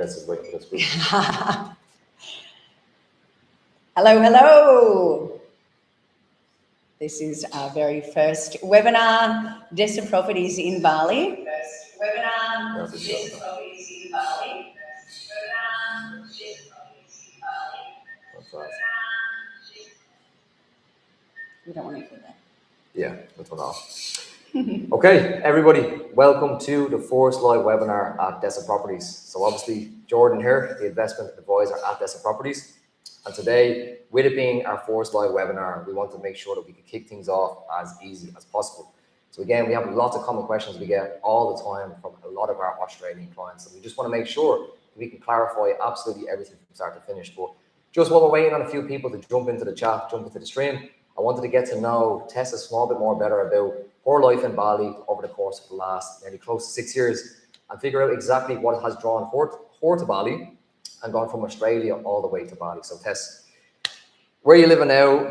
Tess is waiting for this week. Hello, hello. This is our very first webinar, Desa Properties in Bali. We don't want to hear that. Yeah, that's one off. Okay, everybody, welcome to the first live webinar at Desa Properties. So obviously, Jordan here, the investment advisor at Desa Properties. And today, with it being our first live webinar, we want to make sure that we can kick things off as easy as possible. So again, we have lots of common questions we get all the time from a lot of our Australian clients. And we just want to make sure we can clarify absolutely everything from start to finish. But just while we're waiting on a few people to jump into the chat, jump into the stream, I wanted to get to know Tess a small bit more better about her life in Bali over the course of the last nearly close to 6 years and figure out exactly what has drawn her to Bali and gone from Australia all the way to Bali. So Tess, where are you living now?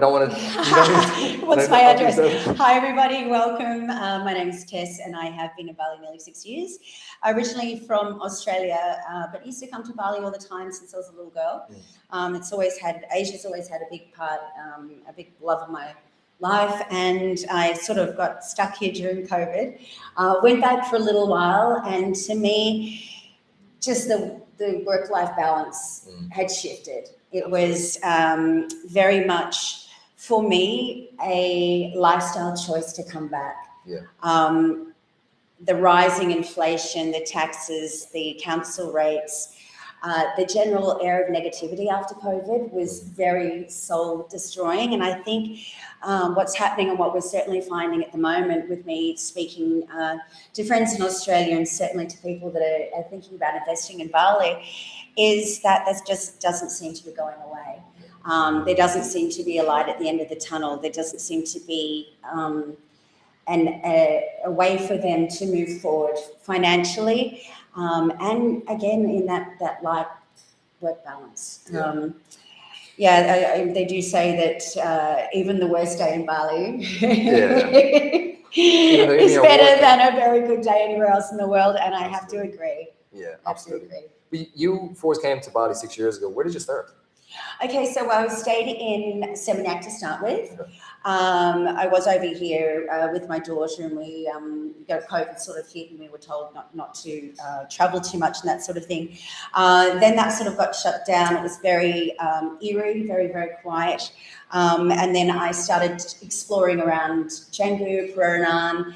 What's my address? Hi everybody, welcome. My name is Tess and I have been in Bali nearly 6 years. Originally from Australia, but used to come to Bali all the time since I was a little girl. Asia's always had a big part, a big love of my life, and I sort of got stuck here during COVID. Went back for a little while, and to me, just the work-life balance had shifted. It was very much, for me, a lifestyle choice to come back. Yeah. The rising inflation, the taxes, the council rates, the general air of negativity after COVID was very soul destroying. And I think what's happening and what we're certainly finding at the moment with me speaking to friends in Australia and certainly to people that are thinking about investing in Bali is that just doesn't seem to be going away. There doesn't seem to be a light at the end of the tunnel. There doesn't seem to be a way for them to move forward financially. And again, in that life work balance. They do say that even the worst day in Bali is better than a very good day anywhere else in the world, and I have to agree. Yeah, absolutely. You first came to Bali 6 years ago. Where did you start? Okay, so I stayed in Seminac to start with. I was over here with my daughter, and we got COVID sort of hit, and we were told not to travel too much and that sort of thing. Then that sort of got shut down. It was very eerie, very, very quiet. And then I started exploring around Canggu, Puranan,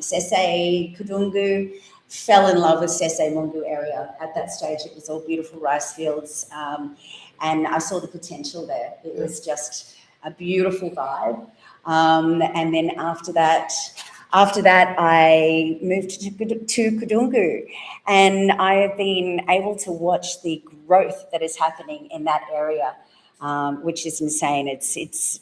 Sese, Kudungu. Fell in love with Sese Mungu area at that stage. It was all beautiful rice fields, and I saw the potential there. It was just a beautiful vibe. And then after that, I moved to Kudungu, and I have been able to watch the growth that is happening in that area, which is insane. It's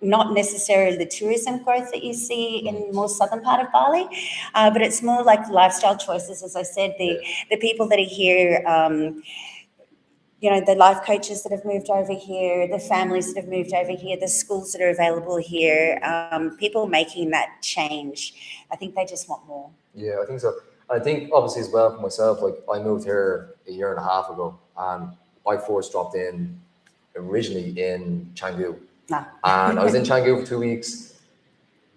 not necessarily the tourism growth that you see in the more southern part of Bali, but it's more like lifestyle choices. As I said, the people that are here, the life coaches that have moved over here, the families that have moved over here, the schools that are available here, people making that change. I think they just want more. Yeah, I think so. I think obviously as well for myself, like I moved here a year and a half ago, and I first dropped in originally in Canggu. And I was in Canggu for 2 weeks,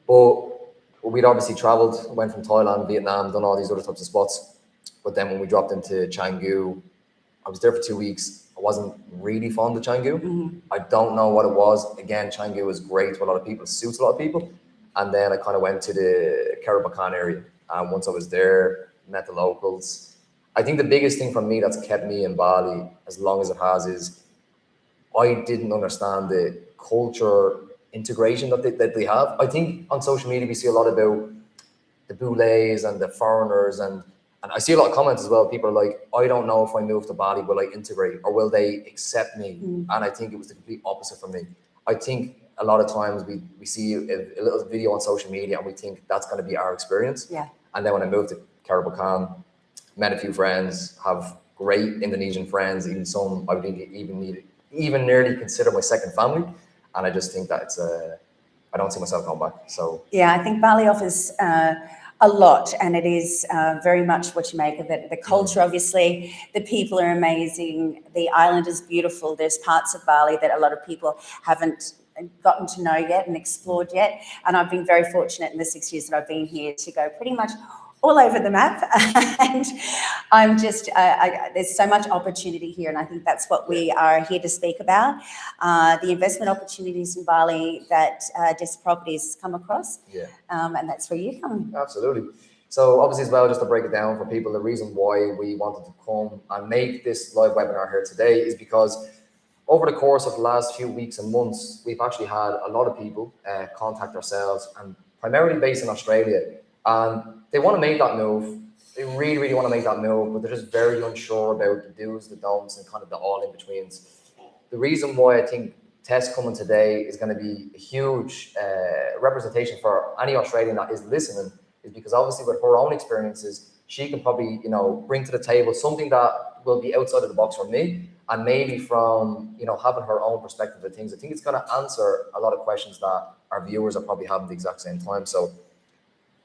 but we'd obviously traveled, went from Thailand, Vietnam, done all these other types of spots. But then when we dropped into Canggu, I was there for 2 weeks. I wasn't really fond of Canggu. I don't know what it was. Again, Canggu was great for a lot of people, it suits a lot of people. And then I kind of went to the Karabakan area. And once I was there, met the locals. I think the biggest thing for me that's kept me in Bali as long as it has is I didn't understand the culture integration that they have. I think on social media we see a lot about the boulets and the foreigners, and I see a lot of comments as well. People are like, I don't know if I move to Bali, will I integrate or will they accept me? And I think it was the complete opposite for me. I think a lot of times we see a little video on social media and we think that's going to be our experience. Yeah. And then when I moved to Karabakan, met a few friends, have great Indonesian friends, even some I would even nearly consider my second family. And I just think that I don't see myself going back. So yeah, I think Bali offers A lot, and it is very much what you make of it. The culture, obviously, the people are amazing. The island is beautiful. There's parts of Bali that a lot of people haven't gotten to know yet and explored yet. And I've been very fortunate in the 6 years that I've been here to go pretty much all over the map. And I'm just, there's so much opportunity here, and I think that's what we are here to speak about. The investment opportunities in Bali that Desa Properties come across, and that's where you come. Absolutely. So obviously as well, just to break it down for people, the reason why we wanted to come and make this live webinar here today is because over the course of the last few weeks and months, we've actually had a lot of people contact ourselves, and primarily based in Australia, and they want to make that move. They really, really want to make that move, but they're just very unsure about the do's, the don'ts, and kind of the all in betweens. The reason why I think Tess coming today is going to be a huge representation for any Australian that is listening is because obviously with her own experiences, she can probably, you know, bring to the table something that will be outside of the box for me, and maybe from, you know, having her own perspective of things. I think it's going to answer a lot of questions that our viewers are probably having at the exact same time. So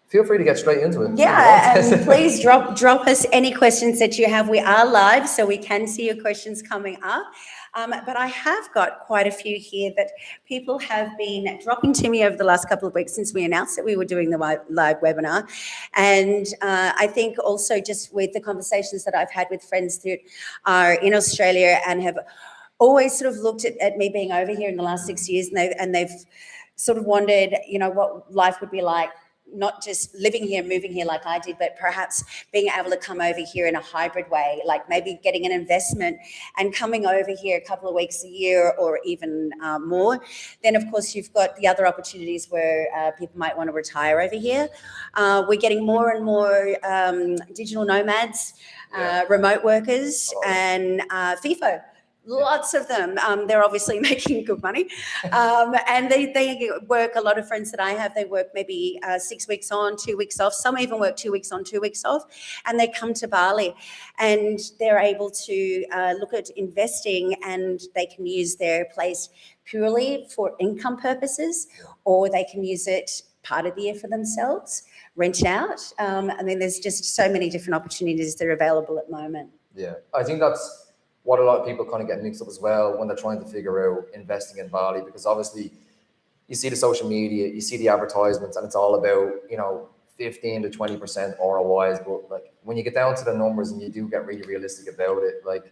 feel free to get straight into it. Yeah, and please drop us any questions that you have. We are live, so we can see your questions coming up. But I have got quite a few here that people have been dropping to me over the last couple of weeks since we announced that we were doing the live webinar. And I think also just with the conversations that I've had with friends that are in Australia and have always sort of looked at me being over here in the last 6 years, and they've sort of wondered, you know, what life would be like, not just living here, moving here like I did, but perhaps being able to come over here in a hybrid way, like maybe getting an investment and coming over here a couple of weeks a year or even more. Then, of course, you've got the other opportunities where people might want to retire over here. We're getting more and more digital nomads, remote workers, and FIFO. Lots of them. They're obviously making good money. And they work, a lot of friends that I have, they work maybe 6 weeks on, 2 weeks off. Some even work 2 weeks on, 2 weeks off. And they come to Bali and they're able to look at investing, and they can use their place purely for income purposes, or they can use it part of the year for themselves, rent out. I mean, there's just so many different opportunities that are available at the moment. Yeah, I think that's what a lot of people kind of get mixed up as well when they're trying to figure out investing in Bali, because obviously you see the social media, you see the advertisements, and it's all about, you know, 15 to 20% ROIs. But like when you get down to the numbers and you do get really realistic about it, like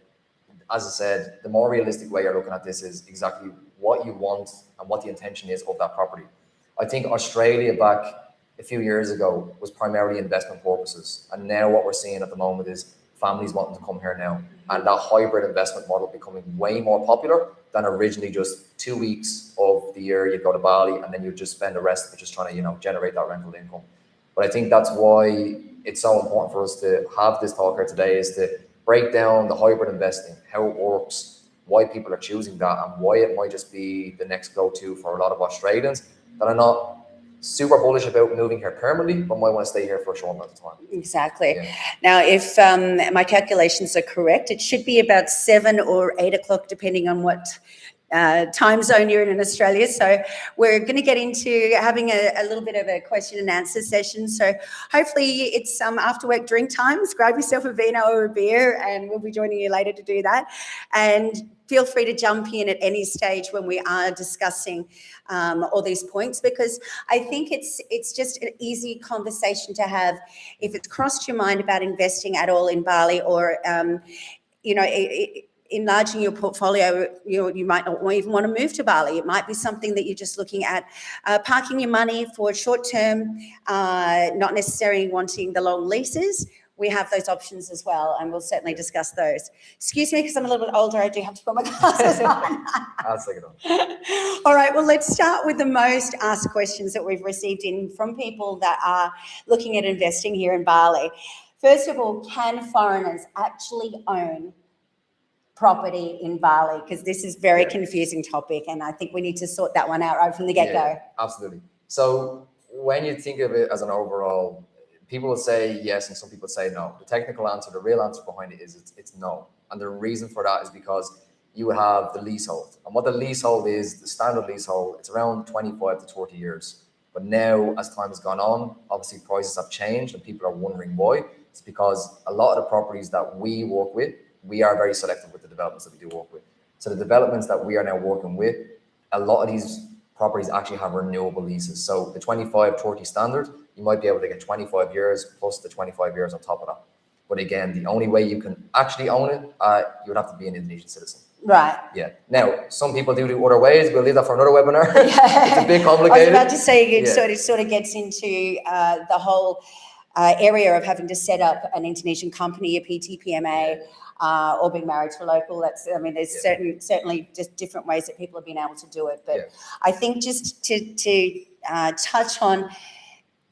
as I said, the more realistic way you're looking at this is exactly what you want and what the intention is of that property. I think Australia back a few years ago was primarily investment purposes, and now what we're seeing at the moment is families wanting to come here now, and that hybrid investment model becoming way more popular than originally just 2 weeks of the year you'd go to Bali and then you'd just spend the rest of it just trying to, you know, generate that rental income. But I think that's why it's so important for us to have this talk here today, is to break down the hybrid investing, how it works, why people are choosing that, and why it might just be the next go-to for a lot of Australians that are not super bullish about moving here permanently, but might want to stay here for a short amount of time. Exactly. Yeah. Now, if my calculations are correct, it should be about 7 or 8 o'clock, depending on what time zone you're in Australia. So we're going to get into having a little bit of a question and answer session. So hopefully it's after work drink times. Grab yourself a vino or a beer, and we'll be joining you later to do that. And feel free to jump in at any stage when we are discussing all these points, because I think it's just an easy conversation to have if it's crossed your mind about investing at all in Bali, or you know, enlarging your portfolio. You might not even want to move to Bali. It might be something that you're just looking at parking your money for short term, not necessarily wanting the long leases. We have those options as well, and we'll certainly discuss those. Excuse me, because I'm a little bit older, I do have to put my glasses on. I'll take it on. All right, well, let's start with the most asked questions that we've received in from people that are looking at investing here in Bali. First of all, can foreigners actually own property in Bali? Because this is a very confusing topic, and I think we need to sort that one out right from the get-go. Yeah, absolutely. So when you think of it as an overall, people will say yes, and some people say no. The technical answer, the real answer behind it is it's no. And the reason for that is because you have the leasehold. And what the leasehold is, the standard leasehold, it's around 25 to 30 years. But now, as time has gone on, obviously prices have changed and people are wondering why. It's because a lot of the properties that we work with, we are very selective with the developments that we do work with. So the developments that we are now working with, a lot of these properties actually have renewable leases. So the 25-30 standard, you might be able to get 25 years plus the 25 years on top of that. But again, the only way you can actually own it, you would have to be an Indonesian citizen. Right. Yeah. Now, some people do other ways. We'll leave that for another webinar. It's a bit complicated. I was about to say it sort of gets into the whole area of having to set up an Indonesian company, a PTPMA, or being married to a local. There's certainly just different ways that people have been able to do it. But I think just to touch on,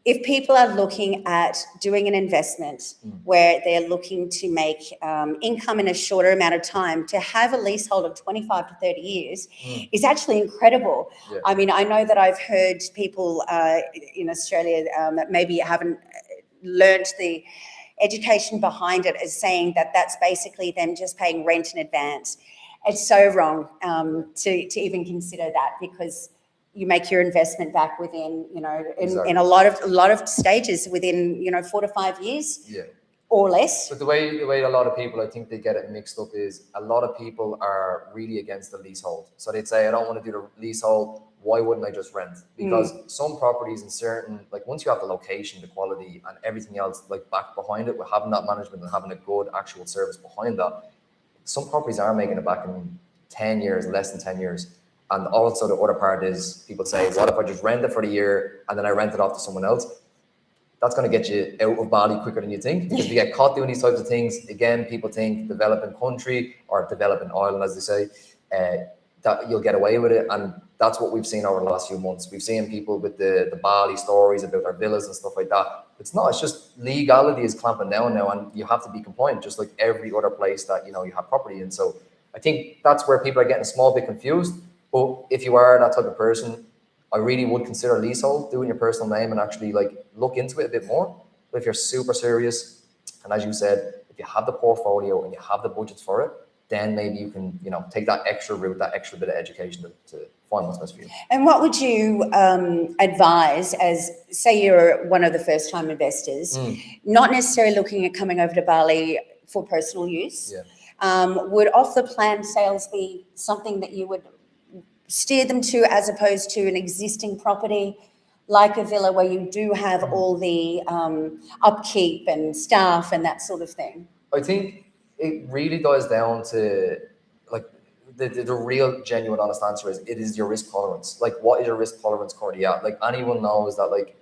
if people are looking at doing an investment where they're looking to make income in a shorter amount of time, to have a leasehold of 25 to 30 years is actually incredible. Yeah. I mean, I know that I've heard people in Australia that maybe haven't learnt the education behind it as saying that that's basically them just paying rent in advance. It's so wrong to even consider that, because you make your investment back within, in a lot of stages within, 4 to 5 years or less. But the way a lot of people, I think they get it mixed up, is a lot of people are really against the leasehold. So they'd say, I don't want to do the leasehold. Why wouldn't I just rent? Because some properties in certain, like once you have the location, the quality and everything else, like back behind it, with having that management and having a good actual service behind that, some properties are making it back in 10 years, less than 10 years. And also the other part is people say, what if I just rent it for the year and then I rent it off to someone else? That's going to get you out of Bali quicker than you think, because we get caught doing these types of things. Again, people think developing country or developing island, as they say, that you'll get away with it. And that's what we've seen over the last few months. We've seen people with the Bali stories about their villas and stuff like that. It's not, it's just legality is clamping down now, and you have to be compliant, just like every other place that, you have property in. So I think that's where people are getting a small bit confused. But if you are that type of person, I really would consider leasehold, do it in your personal name and actually look into it a bit more. But if you're super serious, and as you said, if you have the portfolio and you have the budgets for it, then maybe you can, take that extra route, that extra bit of education to find what's best for you. And what would you advise as, say you're one of the first time investors, not necessarily looking at coming over to Bali for personal use? Would off the plan sales be something that you would steer them to, as opposed to an existing property like a villa where you do have all the upkeep and staff and that sort of thing? I think it really dies down to the real genuine honest answer is, it is your risk tolerance. What is your risk tolerance currently at? Anyone knows that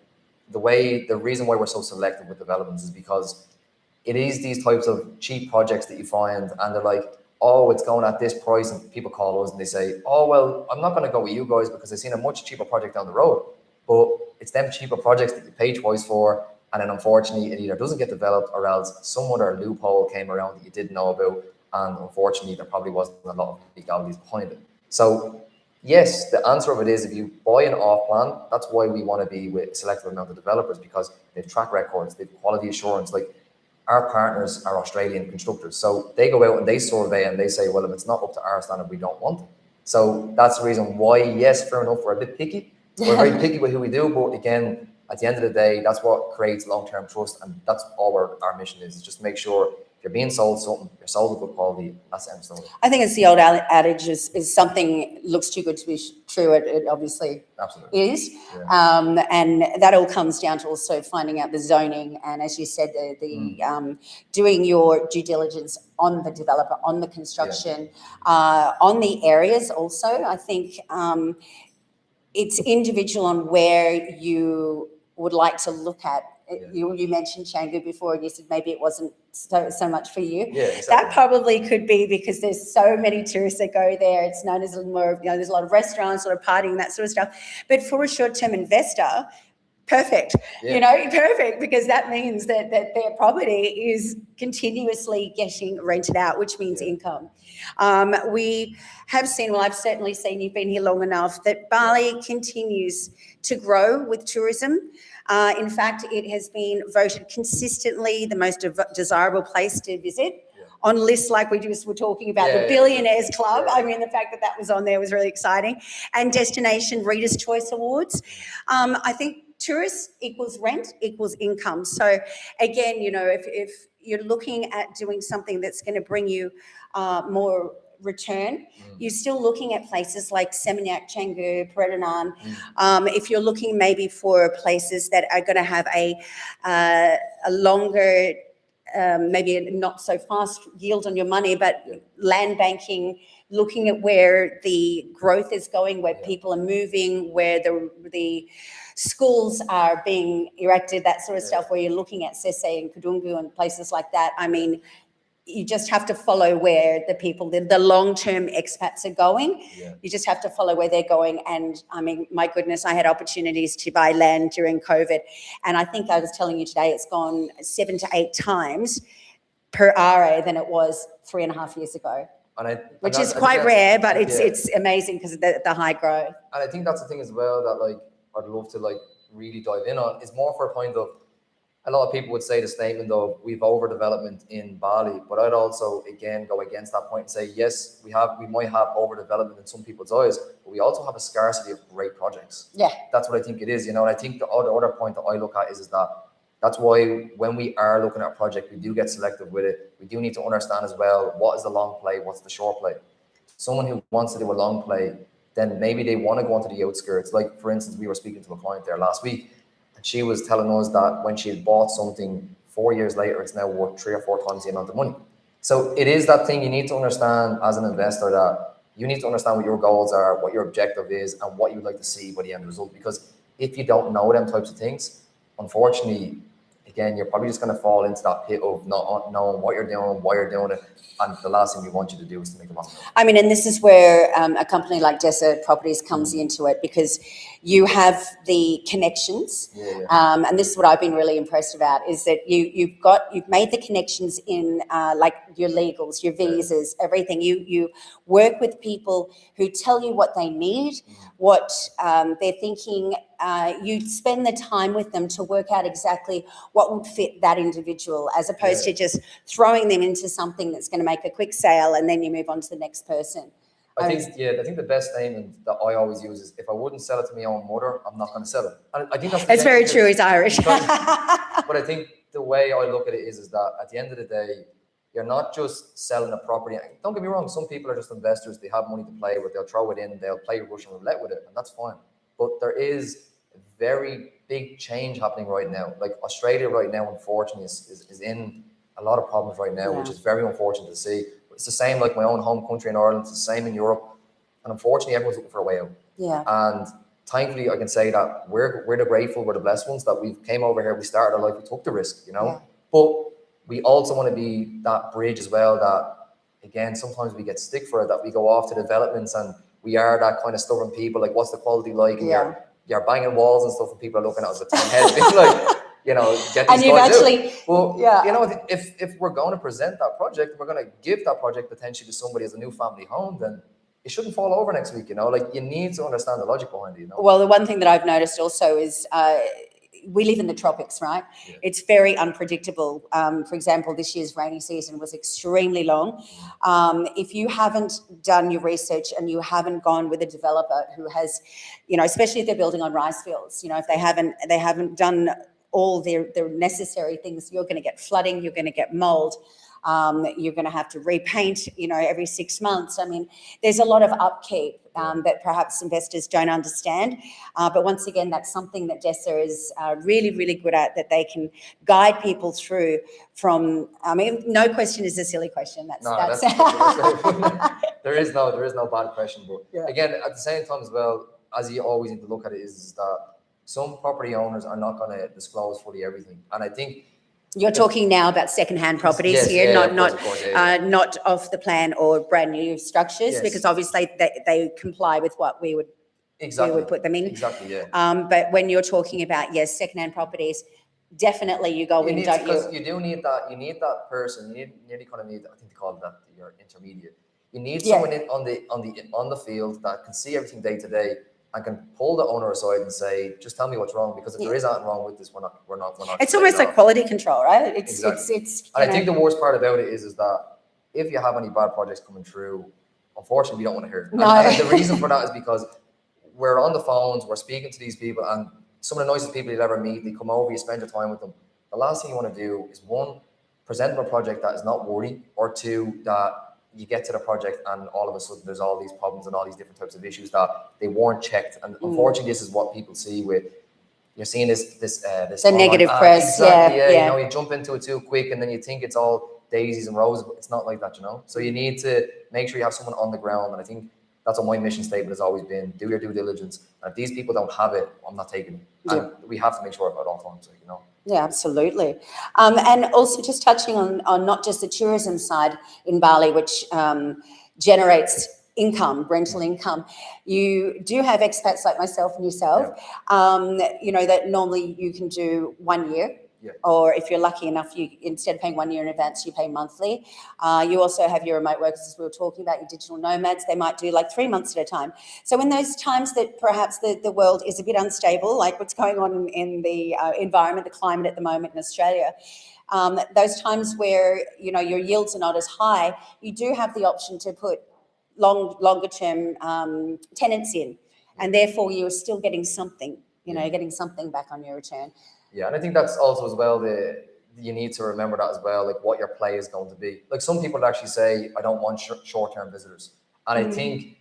the reason why we're so selective with developments is because it is these types of cheap projects that you find, and they're like, oh, it's going at this price, and people call us and they say, oh, well, I'm not going to go with you guys because I've seen a much cheaper project down the road. But it's them cheaper projects that you pay twice for, and then unfortunately it either doesn't get developed or else some other loophole came around that you didn't know about, and unfortunately there probably wasn't a lot of legalities behind it. So yes, the answer of it is, if you buy an off plan, that's why we want to be with a selective amount of developers, because they've track records, they've quality assurance. Our partners are Australian constructors, so they go out and they survey and they say, well, if it's not up to our standard, we don't want it. So that's the reason why, yes, fair enough, we're a bit picky. We're very picky with who we do, but again, at the end of the day, that's what creates long-term trust, and that's all our mission is just make sure if you're being sold something, you're sold a good quality. That's the end story. I think it's the old adage is something looks too good to be true. It obviously absolutely is. Yeah. And that all comes down to also finding out the zoning, and as you said, the doing your due diligence on the developer, on the construction, on the areas also. I think it's individual on where you would like to look at. You mentioned Canggu before, and you said maybe it wasn't so much for you. Yeah, exactly. That probably could be because there's so many tourists that go there. It's known as more, there's a lot of restaurants, sort of partying, that sort of stuff. But for a short-term investor, perfect. Perfect, because that means that their property is continuously getting rented out, which means income. We have seen, well, I've certainly seen, you've been here long enough, that Bali continues to grow with tourism. In fact, it has been voted consistently the most desirable place to visit on lists like we just were talking about, the Billionaires Club. I mean, the fact that that was on there was really exciting. And Destination Reader's Choice Awards. I think tourists equals rent equals income. So again, you know, if you're looking at doing something that's going to bring you more return, you're still looking at places like Seminyak, Canggu, Peredanan. If you're looking maybe for places that are going to have a longer, maybe a not so fast yield on your money, but land banking, looking at where the growth is going, where people are moving, where the schools are being erected, that sort of stuff, where you're looking at Sese and Kudungu and places like that. I mean, you just have to follow where the people, the long-term expats are going. You just have to follow where they're going. And I mean, my goodness, I had opportunities to buy land during COVID. And I think I was telling you today, it's gone 7 to 8 times per RA than it was 3.5 years ago. Which is quite rare, but it's amazing because of the high growth. And I think that's the thing as well that like I'd love to like really dive in on. It's more for a point of, a lot of people would say the statement of we've overdevelopment in Bali, but I'd also again go against that point and say yes, we might have overdevelopment in some people's eyes, but we also have a scarcity of great projects. That's what I think it is, you know. And I think the other point that I look at is that that's why when we are looking at a project, we do get selective with it. We do need to understand as well, what is the long play, what's the short play. Someone who wants to do a long play, then maybe they want to go into the outskirts. Like for instance, we were speaking to a client there last week, and she was telling us that when she had bought something 4 years later, it's now worth 3 or 4 times the amount of money. So it is that thing you need to understand as an investor, that you need to understand what your goals are, what your objective is, and what you would like to see by the end result. Because if you don't know them types of things, unfortunately, again, you're probably just going to fall into that pit of not knowing what you're doing, why you're doing it. And the last thing we want you to do is to make a lot of money. I mean, and this is where a company like Desa Properties comes into it, because you have the connections. And this is what I've been really impressed about, is that you've made the connections in like your legals, your visas, everything. You work with people who tell you what they need, what they're thinking. You spend the time with them to work out exactly what would fit that individual, as opposed to just throwing them into something that's going to make a quick sale and then you move on to the next person. I think the best statement that I always use is, if I wouldn't sell it to my own mother, I'm not going to sell it. And I think that's very true. He's Irish. But I think the way I look at it is that at the end of the day, you're not just selling a property. Don't get me wrong, some people are just investors. They have money to play with. They'll throw it in. They'll play Russian roulette with it, and that's fine. But there is a very big change happening right now. Like Australia right now, unfortunately, is in a lot of problems right now, which is very unfortunate to see. But it's the same like my own home country in Ireland. It's the same in Europe. And unfortunately, everyone's looking for a way out. And thankfully, I can say that we're the grateful, we're the blessed ones that we came over here, we started our life, we took the risk, you know. But we also want to be that bridge as well, that, again, sometimes we get stick for it, that we go off to developments and we are that kind of stubborn people, like, what's the quality like? And you're banging walls and stuff, and people are looking at us with 10 heads, being like, you know, get these guys out. Well, you know, if we're going to present that project, we're going to give that project potentially to somebody as a new family home, then it shouldn't fall over next week, you know. Like, you need to understand the logic behind it, you know. Well, the one thing that I've noticed also is we live in the tropics, right? It's very unpredictable. For example, this year's rainy season was extremely long. If you haven't done your research and you haven't gone with a developer who has, you know, especially if they're building on rice fields, you know, if they haven't done all their necessary things, you're going to get flooding, you're going to get mold. You're going to have to repaint, you know, every 6 months. I mean, there's a lot of upkeep that perhaps investors don't understand. But once again, that's something that Desa is really, really good at, that they can guide people through from, I mean, no question is a silly question. That's there is no bad question. But again, at the same time as well, as you always need to look at it, is that some property owners are not going to disclose fully everything. And I think you're talking now about secondhand properties here, not off the plan or brand new structures, because obviously they comply with what we would put them in. Exactly, yeah. But when you're talking about secondhand properties, definitely you go in, don't you? Because you do need that. You need that person. You nearly kind of need. I think they call that your intermediate. You need someone on the field that can see everything day to day, and can pull the owner aside and say, just tell me what's wrong, because if there is anything wrong with this, we're not. It's almost like quality control, right? It's and I think the worst part about it is that if you have any bad projects coming through, unfortunately, we don't want to hear it. No. And the reason for that is because we're on the phones, we're speaking to these people, and some of the nicest people you'll ever meet, they come over, you spend your time with them. The last thing you want to do is, one, present them a project that is not worthy, or two, that you get to the project and all of a sudden there's all these problems and all these different types of issues that they weren't checked. And unfortunately, this is what people see with, you're seeing this the negative press. Exactly, yeah. You know, you jump into it too quick and then you think it's all daisies and roses, but it's not like that, you know. So you need to make sure you have someone on the ground, and I think that's what my mission statement has always been: do your due diligence. And if these people don't have it, I'm not taking it. And we have to make sure of it at all times, like, you know. Yeah, absolutely. And also just touching on not just the tourism side in Bali, which generates income, rental income. You do have expats like myself and yourself, you know, that normally you can do 1 year. Yeah. Or if you're lucky enough, you, instead of paying 1 year in advance, you pay monthly. You also have your remote workers, as we were talking about, your digital nomads. They might do like 3 months at a time. So in those times that perhaps the world is a bit unstable, like what's going on in the environment, the climate at the moment in Australia, those times where, you know, your yields are not as high, you do have the option to put longer term tenants in, and therefore you're still getting something, you know, getting something back on your return. Yeah, and I think that's also as well, you need to remember that as well, like what your play is going to be. Like some people actually say, I don't want short-term visitors. And I think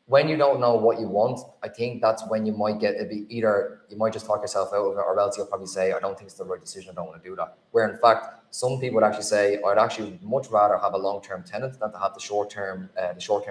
when you don't know what you want, I think that's when you might get either you might just talk yourself out of it, or else you'll probably say, I don't think it's the right decision, I don't want to do that. Where in fact, some people would actually say, I'd actually much rather have a long-term tenant than to have the short-term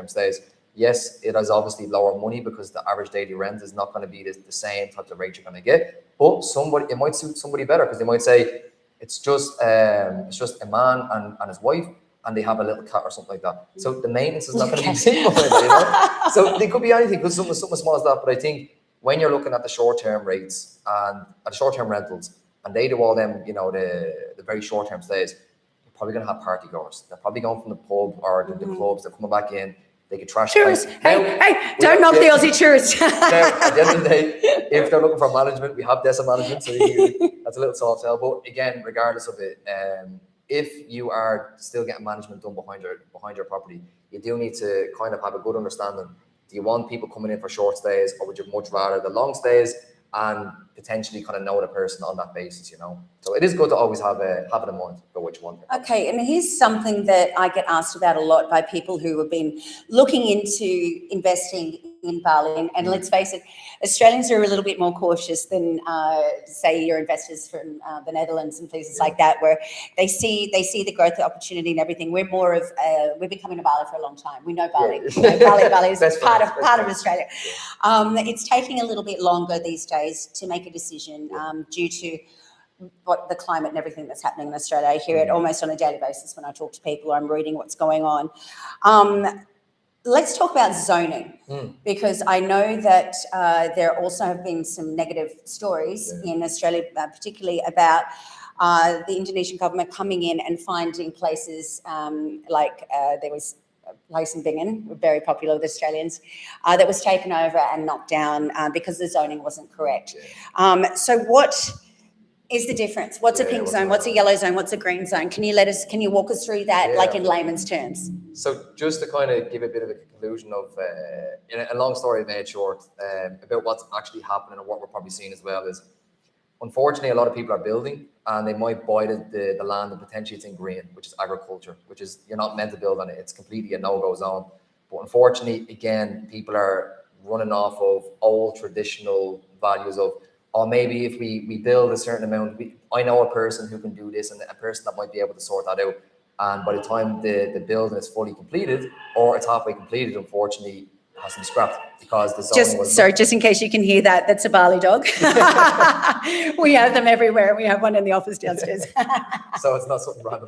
stays. Yes, it is obviously lower money because the average daily rent is not going to be the same type of rate you're going to get. But it might suit somebody better, because they might say it's just a man and his wife, and they have a little cat or something like that. So the maintenance is not going to be simple, you know. So it could be anything, because something as small as that. But I think when you're looking at the short-term rates and at the short-term rentals, and they do all them, you know, the very short-term stays, you're probably going to have party goers. They're probably going from the pub or the clubs. They're coming back in. They could trash. Tourists, hey, don't knock the Aussie tourists. Now, at the end of the day, if they're looking for management, we have Desa management, so that's a little soft sell. But again, regardless of it, if you are still getting management done behind your property, you do need to kind of have a good understanding. Do you want people coming in for short stays, or would you much rather the long stays and potentially kind of know the person on that basis, you know? So it is good to always have it in mind for what you want. Okay, and here's something that I get asked about a lot by people who have been looking into investing in Bali. And let's face it, Australians are a little bit more cautious than, say, your investors from the Netherlands and places like that, where they see the growth, the opportunity, and everything. We're more of we've been coming to Bali for a long time. We know Bali. You know, Bali is part of Australia. It's taking a little bit longer these days to make a decision due to what the climate and everything that's happening in Australia. I hear it almost on a daily basis when I talk to people, or I'm reading what's going on. Let's talk about zoning, because I know that there also have been some negative stories in Australia, particularly about the Indonesian government coming in and finding places like there was a place in Bingen, very popular with Australians, that was taken over and knocked down because the zoning wasn't correct. So what is the difference? What's a pink zone? What's a yellow zone? What's a green zone? Can you walk us through that, like in layman's terms? So just to kind of give a bit of a conclusion of, in a long story made short, about what's actually happening and what we're probably seeing as well is, unfortunately, a lot of people are building and they might buy the land and potentially it's in green, which is agriculture, which is, you're not meant to build on it. It's completely a no-go zone. But unfortunately, again, people are running off of old traditional values of, or maybe if we build a certain amount, I know a person who can do this and a person that might be able to sort that out. And by the time the building is fully completed, or it's halfway completed, unfortunately, it has to be scrapped because the zoning just in case you can hear that, that's a Bali dog. We have them everywhere. We have one in the office downstairs. So it's not something random.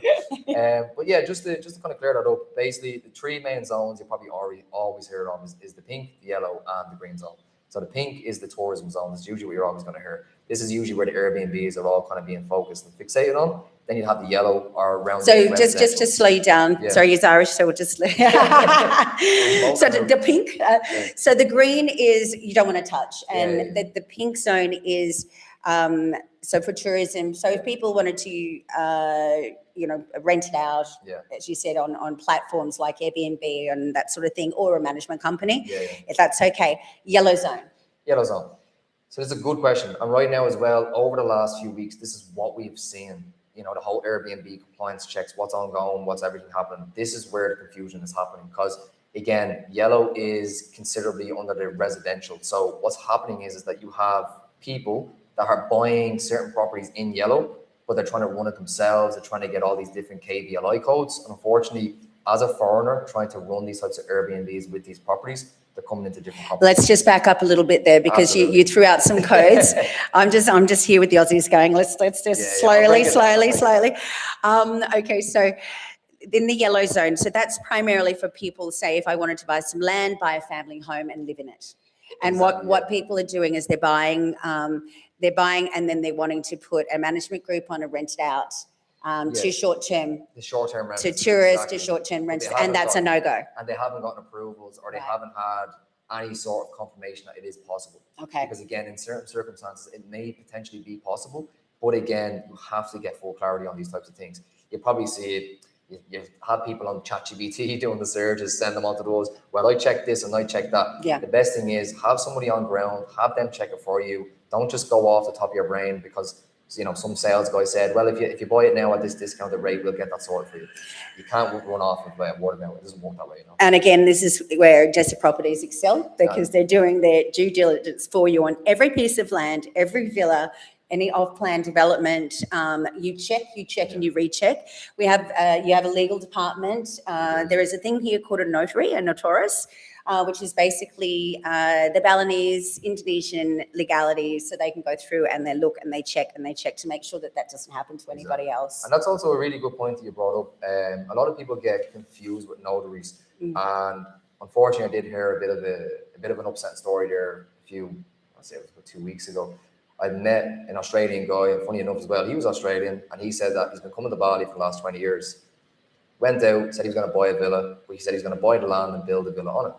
But yeah, just to kind of clear that up, basically the three main zones you probably always hear of is the pink, the yellow, and the green zone. So the pink is the tourism zone. This is usually what you're always going to hear. This is usually where the Airbnbs are all kind of being focused and fixated on. Then you have the yellow or around. So just to slow you down. Yeah. Sorry, he's Irish, so we'll just. So the pink. So the green is you don't want to touch, and the pink zone is So for tourism, so if people wanted to, rent it out, as you said, on platforms like Airbnb and that sort of thing, or a management company, if that's okay. Yellow zone. Yellow zone. So it's a good question. And right now as well, over the last few weeks, this is what we've seen. The whole Airbnb compliance checks, what's ongoing, what's everything happening. This is where the confusion is happening because, again, yellow is considerably under the residential. So what's happening is that you have people that are buying certain properties in yellow, but they're trying to run it themselves. They're trying to get all these different KVLI codes. And unfortunately, as a foreigner trying to run these types of Airbnbs with these properties, they're coming into different companies. Let's just back up a little bit there because you threw out some codes. I'm just here with the Aussies going, let's just slowly. Okay, so in the yellow zone, so that's primarily for people, say, if I wanted to buy some land, buy a family home and live in it. And exactly, what people are doing is they're buying and then they're wanting to put a management group on a rent it out to short-term. The short-term rentals. To tourists, to short-term rentals, and that's a no-go. And they haven't gotten approvals or they haven't had any sort of confirmation that it is possible. Okay. Because again, in certain circumstances, it may potentially be possible, but again, you have to get full clarity on these types of things. You probably see it. You have people on ChatGPT doing the searches, send them onto those. Well, I checked this and I checked that. Yeah. The best thing is have somebody on ground, have them check it for you. Don't just go off the top of your brain because some sales guy said, well, if you buy it now at this discounted rate, we'll get that sorted for you. You can't run off and buy a word of mouth. It doesn't work that way. And again, this is where Desa Properties excel because they're doing their due diligence for you on every piece of land, every villa, any off-plan development. You check and you recheck. You have a legal department. There is a thing here called a notary, a notaris, which is basically the Balinese, Indonesian legality, so they can go through and they look and they check to make sure that doesn't happen to anybody else. And that's also a really good point that you brought up. A lot of people get confused with notaries, and unfortunately, I did hear a bit of an upset story there. It was about 2 weeks ago. I met an Australian guy, and funny enough as well, he was Australian, and he said that he's been coming to Bali for the last 20 years. Went out, said he was going to buy a villa, but he said he's going to buy the land and build a villa on it.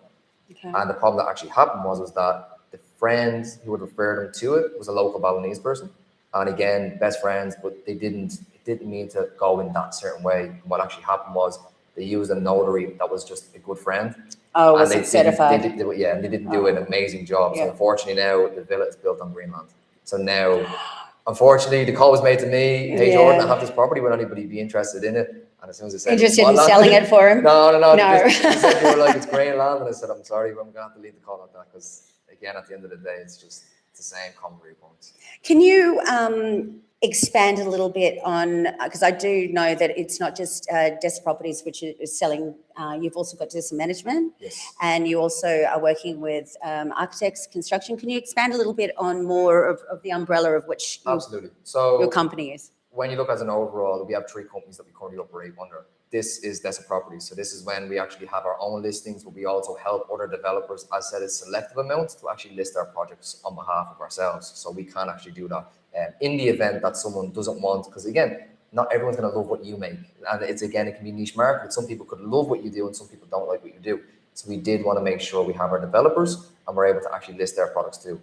Okay. And the problem that actually happened was that the friend who would refer them to it was a local Balinese person. And again, best friends, but it didn't mean to go in that certain way. And what actually happened was they used a notary that was just a good friend. Oh, was it certified? And they didn't do an amazing job. Yeah. So unfortunately now the villa is built on Greenland. So now, unfortunately, the call was made to me, hey Jordan, I have this property, would anybody be interested in it? And as soon as I said, interested in selling it for him? No. They said they were like, it's green land. And I said, I'm sorry, but I'm going to have to leave the call at that because, again, at the end of the day, it's the same common points. Can you expand a little bit on, because I do know that it's not just Desa Properties which is selling, you've also got Desa Management. Yes. And you also are working with architects, construction. Can you expand a little bit on more of the umbrella of which Absolutely. So your company is? When you look as an overall, we have 3 companies that we currently operate under. This is Desa Properties. So this is when we actually have our own listings, but we also help other developers, as said, a selective amount to actually list our projects on behalf of ourselves. So we can actually do that. In the event that someone doesn't want, because again, not everyone's going to love what you make. And it can be niche market. Some people could love what you do and some people don't like what you do. So we did want to make sure we have our developers and we're able to actually list their products too.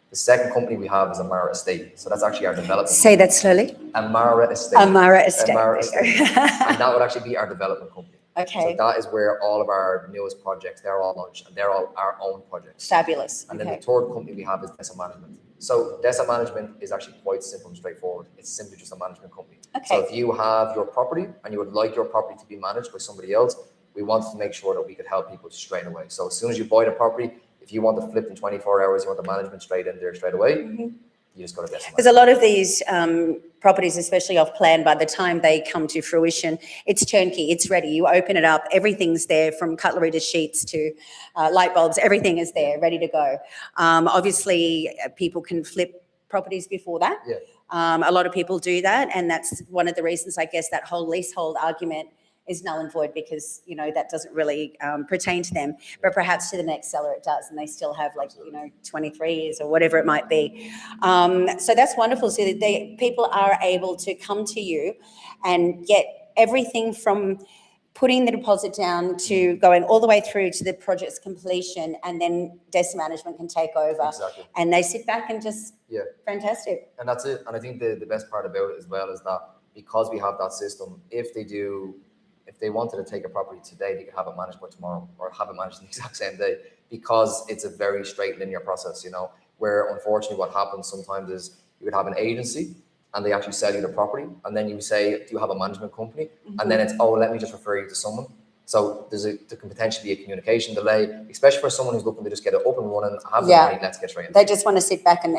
The second company we have is Amara Estate. So that's actually our development. Say that slowly. Amara Estate. Amara Estate. And that would actually be our development company. Okay. So that is where all of our newest projects, they're all launched and they're all our own projects. Fabulous. And then the third company we have is Desa Management. So Desa Management is actually quite simple and straightforward. It's simply just a management company. Okay. So if you have your property and you would like your property to be managed by somebody else, we wanted to make sure that we could help people straight away. So as soon as you buy the property, if you want to flip in 24 hours, you want the management straight in there straight away, you just go to Desa. Because a lot of these properties, especially off plan, by the time they come to fruition, it's turnkey, it's ready. You open it up, everything's there from cutlery to sheets to light bulbs, everything is there, ready to go. Obviously, people can flip properties before that. Yeah. A lot of people do that, and that's one of the reasons, I guess, that whole leasehold argument is null and void because, that doesn't really pertain to them. But perhaps to the next seller it does, and they still have 23 years or whatever it might be. So that's wonderful. So that people are able to come to you and get everything from putting the deposit down to going all the way through to the project's completion, and then Desa management can take over. Exactly. And they sit back and just, fantastic. And that's it. And I think the best part about it as well is that because we have that system, if they wanted to take a property today, they could have it managed by tomorrow or have it managed the exact same day, because it's a very straight linear process, you know, where unfortunately what happens sometimes is you would have an agency and they actually sell you the property, and then you say, do you have a management company? And then it's, oh, let me just refer you to someone. So there can potentially be a communication delay, especially for someone who's looking to just get it up and running, have the money, let's get straight into it. They just want to sit back and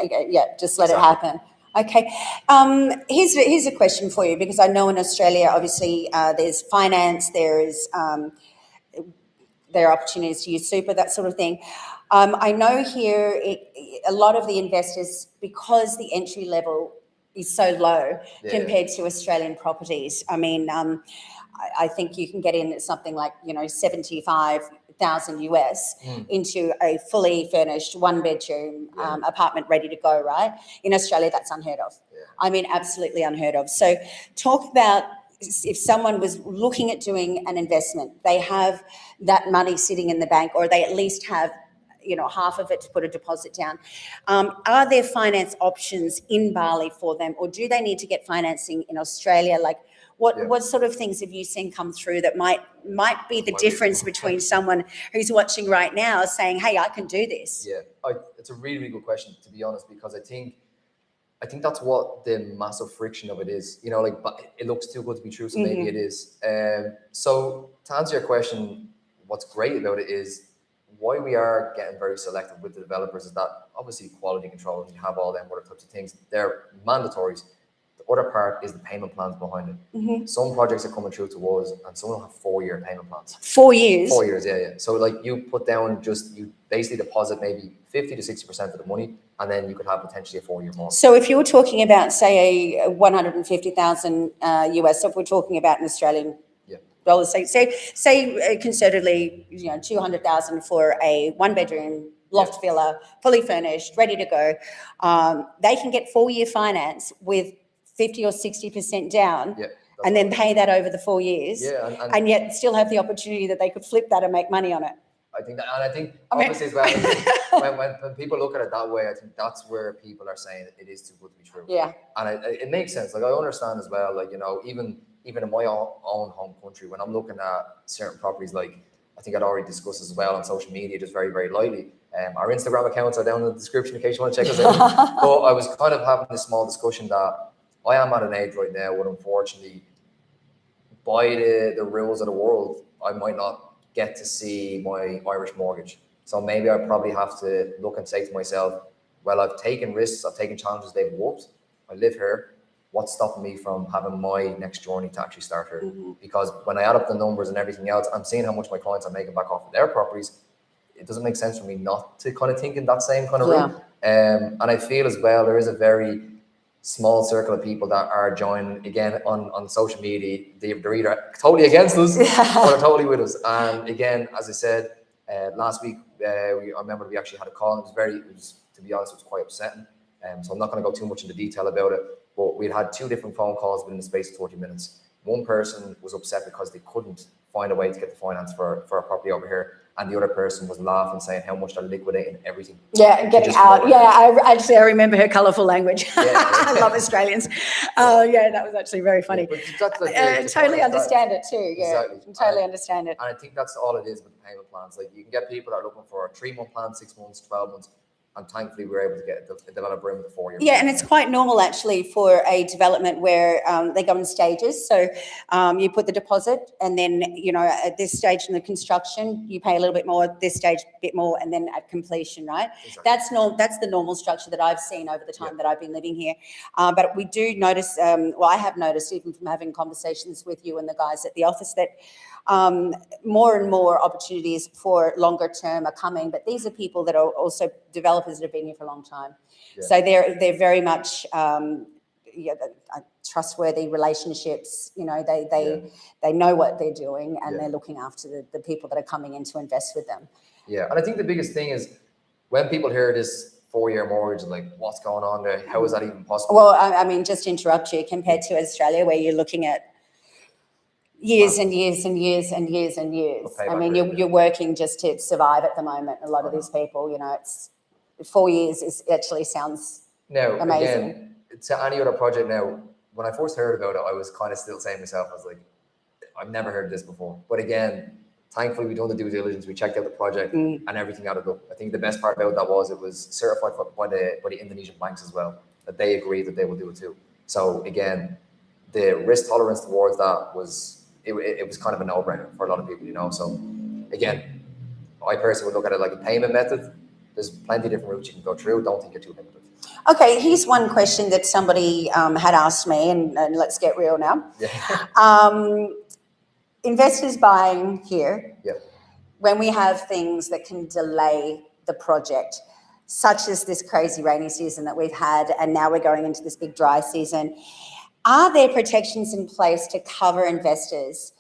just let it happen. Okay. Here's a question for you, because I know in Australia, obviously, there's finance, there are opportunities to use super, that sort of thing. I know here a lot of the investors, because the entry level is so low compared to Australian properties. I mean, I think you can get in at something like, $75,000 US into a fully furnished 1-bedroom apartment ready to go, right? In Australia, that's unheard of. I mean, absolutely unheard of. So talk about if someone was looking at doing an investment, they have that money sitting in the bank, or they at least have half of it to put a deposit down. Are there finance options in Bali for them, or do they need to get financing in Australia? Like, what sort of things have you seen come through that might be the difference between someone who's watching right now saying, hey, I can do this? Yeah, it's a really, really good question, to be honest, because I think that's what the massive friction of it is. But it looks too good to be true, so maybe it is. So to answer your question, what's great about it is why we are getting very selective with the developers is that obviously quality control, and you have all them other types of things. They're mandatories. The other part is the payment plans behind it. Some projects are coming through to us, and some will have 4-year payment plans. 4 years? 4 years, yeah. So like you put down you basically deposit maybe 50 to 60% of the money, and then you could have potentially a 4-year mortgage. So if you were talking about, say, a 150,000 US, so if we're talking about an Australian dollars, say conservatively, 200,000 for a 1-bedroom loft villa, fully furnished, ready to go, they can get 4-year finance with 50 or 60% down, and then pay that over the 4 years, and yet still have the opportunity that they could flip that and make money on it. I think that, and I think obviously as well, when people look at it that way, I think that's where people are saying it is too good to be true. Yeah, and it makes sense. Like I understand as well. Like even in my own home country, when I'm looking at certain properties, like I think I'd already discussed as well on social media, just very, very lightly. Our Instagram accounts are down in the description in case you want to check us out. But I was kind of having this small discussion that I am at an age right now where unfortunately, by the rules of the world, I might not get to see my Irish mortgage. So maybe I probably have to look and say to myself, well, I've taken risks, I've taken challenges, they've worked. I live here. What's stopping me from having my next journey to actually start here? Because when I add up the numbers and everything else, I'm seeing how much my clients are making back off of their properties. It doesn't make sense for me not to kind of think in that same kind of route. And I feel as well, there is a very small circle of people that are joining again on social media. They're either totally against us or they're totally with us. And again, as I said, last week, I remember we actually had a call, and to be honest, it was quite upsetting. So I'm not going to go too much into detail about it, but we'd had 2 different phone calls within the space of 30 minutes. One person was upset because they couldn't find a way to get the finance for a property over here. And the other person was laughing, saying how much they're liquidating everything. Yeah, and getting out. Yeah, I remember her colourful language. I love Australians. That was actually very funny. Totally understand it too. Yeah, exactly. Totally understand it. And I think that's all it is with the payment plans. Like you can get people that are looking for a 3-month plan, 6 months, 12 months. And thankfully, we're able to get a developer in with a 4-year. Yeah, and it's quite normal actually for a development where they go in stages. So you put the deposit, and then at this stage in the construction, you pay a little bit more. At this stage, a bit more, and then at completion, right? Exactly. That's the normal structure that I've seen over the time that I've been living here. But we do notice. I have noticed even from having conversations with you and the guys at the office that more and more opportunities for longer term are coming, but these are people that are also developers that have been here for a long time. So they're very much trustworthy relationships. They know what they're doing, and they're looking after the people that are coming in to invest with them. Yeah, and I think the biggest thing is when people hear this 4-year mortgage, like what's going on there? How is that even possible? Well, I mean, just to interrupt you, compared to Australia, where you're looking at years and years and years and years and years. I mean, you're working just to survive at the moment. A lot of these people, you know, it's 4 years is actually sounds amazing. Again, to any other project now, when I first heard about it, I was kind of still saying to myself, I was like, I've never heard this before. But again, thankfully, we done the due diligence. We checked out the project and everything added up. I think the best part about that was it was certified by the Indonesian banks as well, that they agreed that they will do it too. So again, the risk tolerance towards that was, it was kind of a no-brainer for a lot of people, you know. So again, I personally would look at it like a payment method. There's plenty of different routes you can go through. Don't think you're too limited. Okay, here's one question that somebody had asked me, and let's get real now. Yeah. Investors buying here, when we have things that can delay the project, such as this crazy rainy season that we've had, and now we're going into this big dry season, are there protections in place to cover investors?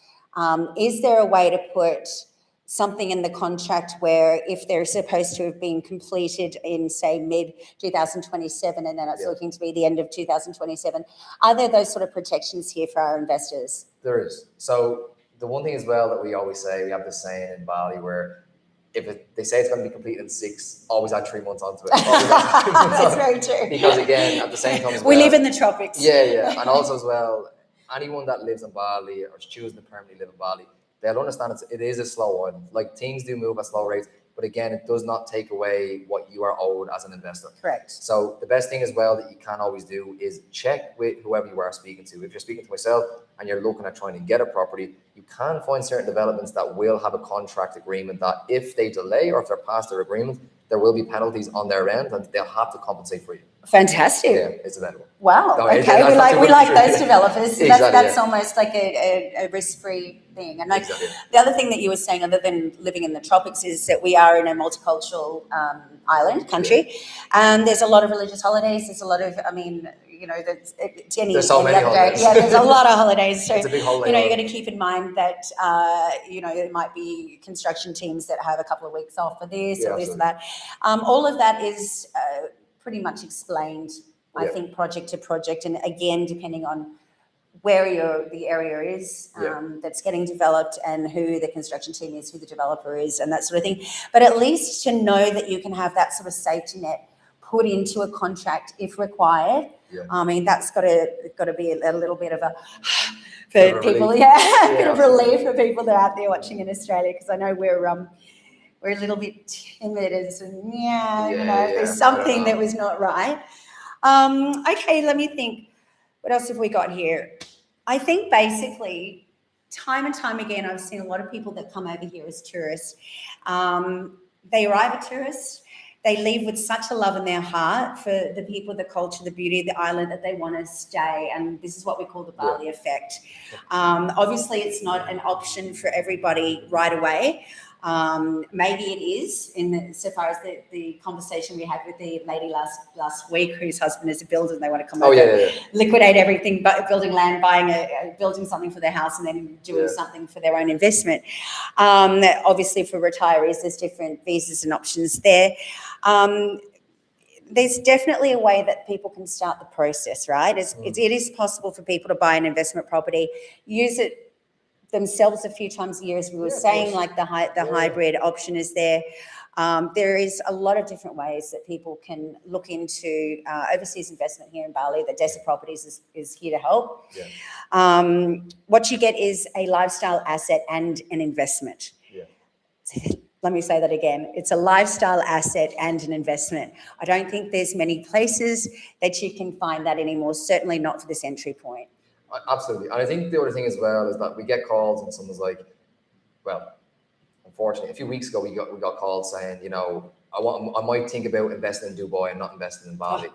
Is there a way to put something in the contract where if they're supposed to have been completed in, say, mid-2027 and then it's looking to be the end of 2027, are there those sort of protections here for our investors? There is. So the one thing as well that we always say, we have this saying in Bali where they say it's going to be completed in 6, always add 3 months onto it. That's very true. Because again, at the same time as well, we live in the tropics. Yeah. And also as well, anyone that lives in Bali or is choosing to permanently live in Bali, they'll understand it is a slow island. Like, things do move at slow rates, but again, it does not take away what you are owed as an investor. Correct. So the best thing as well that you can always do is check with whoever you are speaking to. If you're speaking to myself and you're looking at trying to get a property, you can find certain developments that will have a contract agreement that if they delay or if they're past their agreement, there will be penalties on their end and they'll have to compensate for you. Fantastic. Yeah, it's available. Wow. No, okay, we like those developers. Exactly, that's almost like a risk-free thing. And like the other thing that you were saying, other than living in the tropics, is that we are in a multicultural country, and there's a lot of religious holidays. There's a lot of, I mean, you know, there's so many holidays. Yeah, there's a lot of holidays. So it's a big holiday. You know, you're going to keep in mind that you know, there might be construction teams that have a couple of weeks off for this or this and that. All of that is pretty much explained, I think, project to project, and again, depending on where the area is that's getting developed and who the construction team is, who the developer is, and that sort of thing. But at least to know that you can have that sort of safety net put into a contract if required. I mean, that's got to be a little bit of a for people, a bit of relief for people that are out there watching in Australia, because I know we're a little bit timid and you know, if there's something that was not right. Okay, let me think. What else have we got here? I think basically, time and time again, I've seen a lot of people that come over here as tourists. They arrive as tourists. They leave with such a love in their heart for the people, the culture, the beauty of the island, that they want to stay. And this is what we call the Bali effect. Obviously, it's not an option for everybody right away. Maybe it is so far as the conversation we had with the lady last week whose husband is a builder and they want to come over, liquidate everything, but building land, building something for their house and then doing something for their own investment. Obviously for retirees, there's different visas and options there. There's definitely a way that people can start the process, right? It is possible for people to buy an investment property, use it themselves a few times a year, as we were saying, like the hybrid option is there. There is a lot of different ways that people can look into overseas investment here in Bali. The Desa Properties is here to help. What you get is a lifestyle asset and an investment. Let me say that again. It's a lifestyle asset and an investment. I don't think there's many places that you can find that anymore, certainly not for this entry point. Absolutely. And I think the other thing as well is that we get calls and someone's like, well, unfortunately, a few weeks ago we got calls saying, you know, I might think about investing in Dubai and not investing in Bali.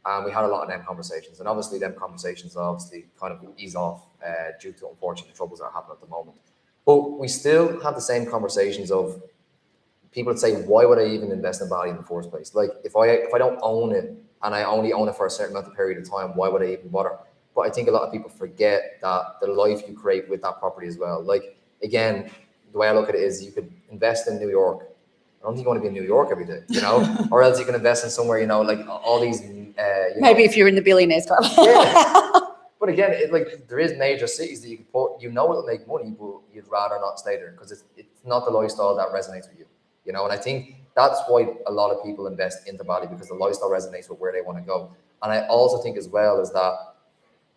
And we had a lot of them conversations. And obviously them conversations kind of ease off due to unfortunate troubles that are happening at the moment. But we still have the same conversations of people that say, why would I even invest in Bali in the first place? Like, if I don't own it and I only own it for a certain amount of period of time, why would I even bother? But I think a lot of people forget that the life you create with that property as well. Like, again, the way I look at it is you could invest in New York. I don't think you want to be in New York every day, you know, or else you can invest in somewhere, you know, like all these. Maybe if you're in the billionaires club. But again, there is major cities that you can put, it'll make money, but you'd rather not stay there because it's not the lifestyle that resonates with you, And I think that's why a lot of people invest into Bali, because the lifestyle resonates with where they want to go. And I also think as well is that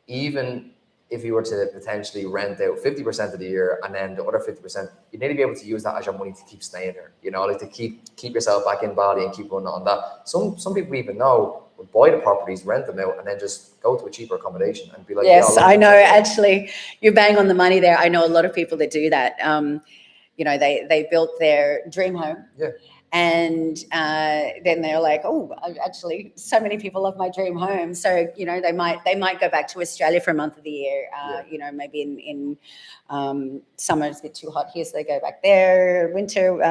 even if you were to potentially rent out 50% of the year and then the other 50%, you need to be able to use that as your money to keep staying there, to keep yourself back in Bali and keep running on that. Some people even know would buy the properties, rent them out, and then just go to a cheaper accommodation and be like, yes, I know. Actually, you're bang on the money there. I know a lot of people that do that. They built their dream home. Yeah. And then they're like, oh, actually, so many people love my dream home. So, they might go back to Australia for a month of the year. Maybe in summer it's a bit too hot here, so they go back there. Winter,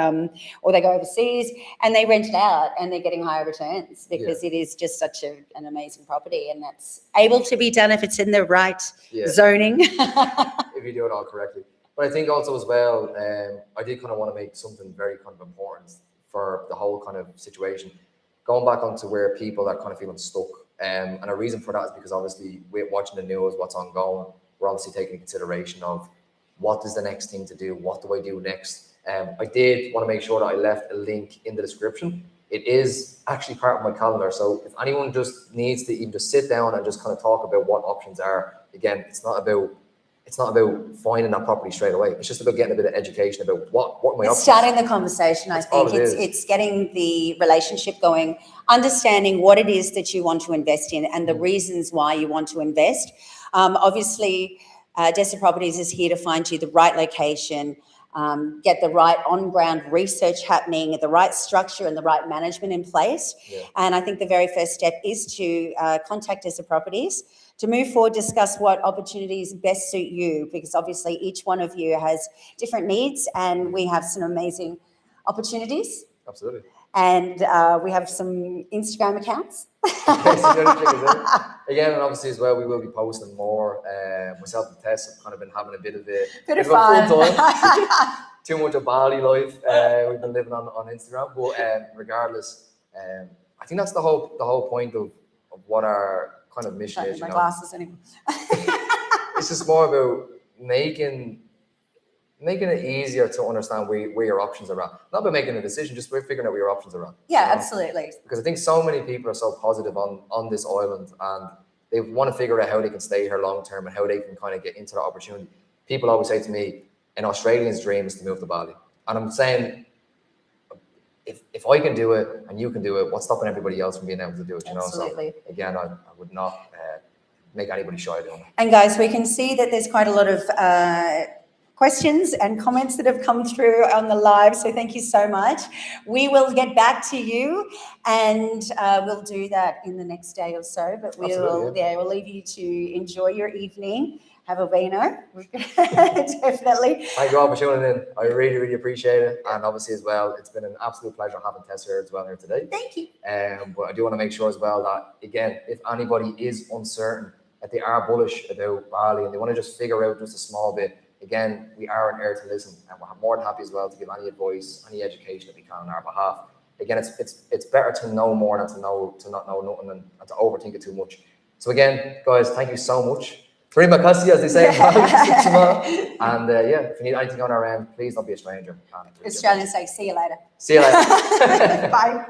or they go overseas and they rent it out, and they're getting higher returns because it is just such an amazing property, and that's able to be done if it's in the right zoning. If you do it all correctly. But I think also as well, I did kind of want to make something very kind of important for the whole kind of situation, going back onto where people are kind of feeling stuck. And a reason for that is because obviously we're watching the news, what's ongoing. We're obviously taking consideration of what is the next thing to do? What do I do next? I did want to make sure that I left a link in the description. It is actually part of my calendar. So if anyone just needs to even just sit down and just kind of talk about what options are, again, it's not about finding that property straight away. It's just about getting a bit of education about what my options. Starting the conversation, I think. It's getting the relationship going, understanding what it is that you want to invest in and the reasons why you want to invest. Obviously, Desa Properties is here to find you the right location, get the right on-ground research happening, the right structure and the right management in place. Yeah. And I think the very first step is to contact Desa Properties to move forward, discuss what opportunities best suit you, because obviously each one of you has different needs, and we have some amazing opportunities. Absolutely. And we have some Instagram accounts. Again, and obviously as well, we will be posting more. Myself and Tess have kind of been having a bit of a fun time. Too much of Bali life we've been living on Instagram. But regardless, I think that's the whole point of what our kind of mission is. My glasses anymore. It's just more about making it easier to understand where your options are at. Not about making a decision, just we're figuring out where your options are at. Yeah, absolutely. Because I think so many people are so positive on this island, and they want to figure out how they can stay here long term and how they can kind of get into that opportunity. People always say to me, an Australian's dream is to move to Bali. And I'm saying, if I can do it and you can do it, what's stopping everybody else from being able to do it? Absolutely. So again, I would not make anybody shy doing it. And guys, we can see that there's quite a lot of questions and comments that have come through on the live. So thank you so much. We will get back to you, and we'll do that in the next day or so. But we'll leave you to enjoy your evening. Have a vino, definitely. Thank you all for tuning in. I really, really appreciate it. And obviously as well, it's been an absolute pleasure having Tess here as well here today. Thank you. But I do want to make sure as well that, again, if anybody is uncertain, that they are bullish about Bali and they want to just figure out just a small bit, again, we are on air to listen, and we're more than happy as well to give any advice, any education that we can on our behalf. Again, it's better to know more than to not know nothing and to overthink it too much. So again, guys, thank you so much. Terima kasih, as they say. And if you need anything on our end, please don't be a stranger. Australians say, see you later. See you later. Bye.